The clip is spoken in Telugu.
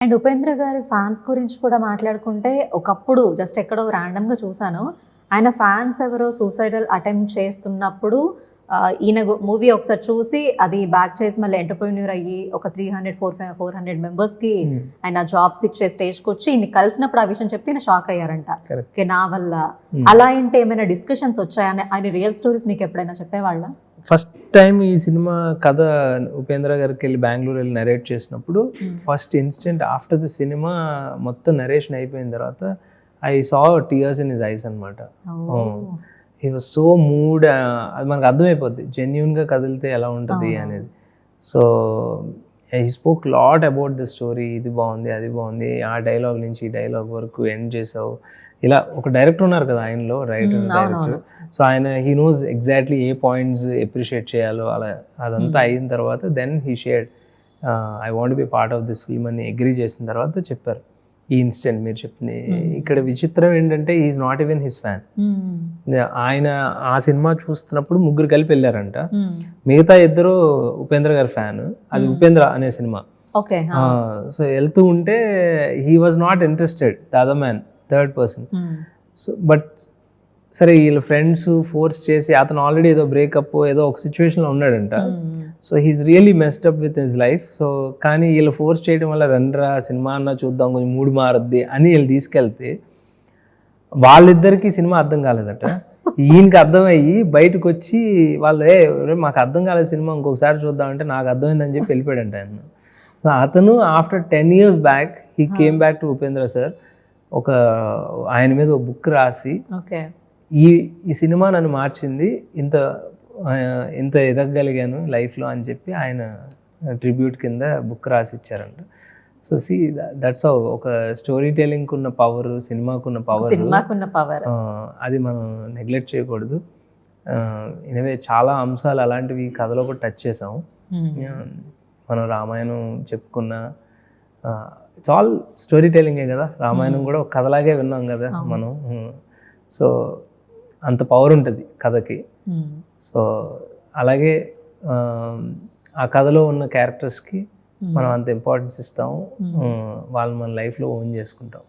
అండ్ ఉపేంద్ర గారి ఫ్యాన్స్ గురించి కూడా మాట్లాడుకుంటే, ఒకప్పుడు జస్ట్ ఎక్కడో ర్యాండమ్‌గా చూసాను. ఆయన ఫ్యాన్స్ ఎవరో సూసైడల్ అటెంప్ట్ చేస్తున్నప్పుడు ఈయన మూవీ ఒకసారి చూసి అది బ్యాక్ చేసి మళ్ళీ ఎంటర్‌ప్రెన్యూర్ అయ్యి ఒక 400 మెంబర్స్‌కి ఆయన జాబ్స్ ఇచ్చే స్టేజ్‌కొచ్చి ఈయన్ని కలిసినప్పుడు ఆ విషయం చెప్తే ఈయన షాక్ అయ్యారంట. ఓకే, నా వల్ల అలా ఏంటి ఏమైనా డిస్కషన్స్ వచ్చాయా? ఆయన రియల్ స్టోరీస్ మీకు ఎప్పుడైనా చెప్పేవాళ్ళా? ఫస్ట్ టైం ఈ సినిమా కథ ఉపేంద్ర గారికి వెళ్ళి బెంగళూరు వెళ్ళి నరేట్ చేసినప్పుడు first instant after the cinema మొత్తం నరేషన్ అయిపోయిన తర్వాత I saw tears in his eyes అనమాట. హీ వాజ్ సో మూడ్, అది మనకు అర్థమైపోద్ది జెన్యున్గా కదిలితే ఎలా ఉంటుంది అనేది. So I spoke lot about the story, ఇది బాగుంది అది బాగుంది, ఆ డైలాగ్ నుంచి ఈ డైలాగ్ వరకు ఎండ్ చేసావు, ఇలా ఒక డైరెక్టర్ ఉన్నారు కదా ఆయనలో, డైరెక్టర్. సో ఆయన he knows exactly a points appreciate చేయాలో అలా అదంతా అయిన తర్వాత then he shared I want be part of this film అని అగ్రీ చేసిన తర్వాత చెప్పారు ఈ ఇన్సిడెంట్ మీరు చెప్పింది. ఇక్కడ విచిత్రం ఏంటంటే is not even his fan. ఆయన ఆ సినిమా చూస్తున్నప్పుడు ముగ్గురు కలిపి వెళ్ళారంట, మిగతా ఇద్దరు ఉపేంద్ర గారి ఫ్యాన్, అది ఉపేంద్ర అనే సినిమా. సో వెళ్తూ ఉంటే he was not interested, the other man, third person. So but సరే వీళ్ళ ఫ్రెండ్స్ ఫోర్స్ చేసి, అతను ఆల్రెడీ ఏదో బ్రేకప్ ఏదో ఒక సిచ్యువేషన్లో ఉన్నాడంట. So he's really messed up with his life. So కానీ వీళ్ళు ఫోర్స్ చేయడం వల్ల రండ్రా సినిమా అన్నా చూద్దాం కొంచెం మూడు మారద్ది అని వీళ్ళు తీసుకెళ్తే వాళ్ళిద్దరికి సినిమా అర్థం కాలేదట. ఈయనకి అర్థమయ్యి బయటకు వచ్చి వాళ్ళు మాకు అర్థం కాలేదు సినిమా, ఇంకొకసారి చూద్దామంటే నాకు అర్థమైందని చెప్పి వెళ్ళిపోయాడంట ఆయన. అతను after 10 years back he came back to Upendra sir, ఆయన మీద ఒక బుక్ రాసి ఈ సినిమా నన్ను మార్చింది, ఇంత ఎదగగలిగాను లైఫ్లో అని చెప్పి ఆయన ట్రిబ్యూట్ కింద బుక్ రాసి ఇచ్చారంట. సో సి దట్స్ హౌ ఒక స్టోరీ టెల్లింగ్ ఉన్న పవర్, సినిమాకున్న పవర్ అది మనం నెగ్లెక్ట్ చేయకూడదు. ఇనవే చాలా అంశాలు అలాంటివి కథలో కూడా టచ్ చేసాము. మనం రామాయణం చెప్పుకున్న ఇట్స్ ఆల్ స్టోరీ టెల్లింగే కదా, రామాయణం కూడా ఒక కథలాగే విన్నాం కదా మనం. సో అంత పవర్ ఉంటుంది కథకి. సో అలాగే ఆ కథలో ఉన్న క్యారెక్టర్స్కి మనం అంత ఇంపార్టెన్స్ ఇస్తాము, వాళ్ళు మన లైఫ్లో ఓన్ చేసుకుంటాం.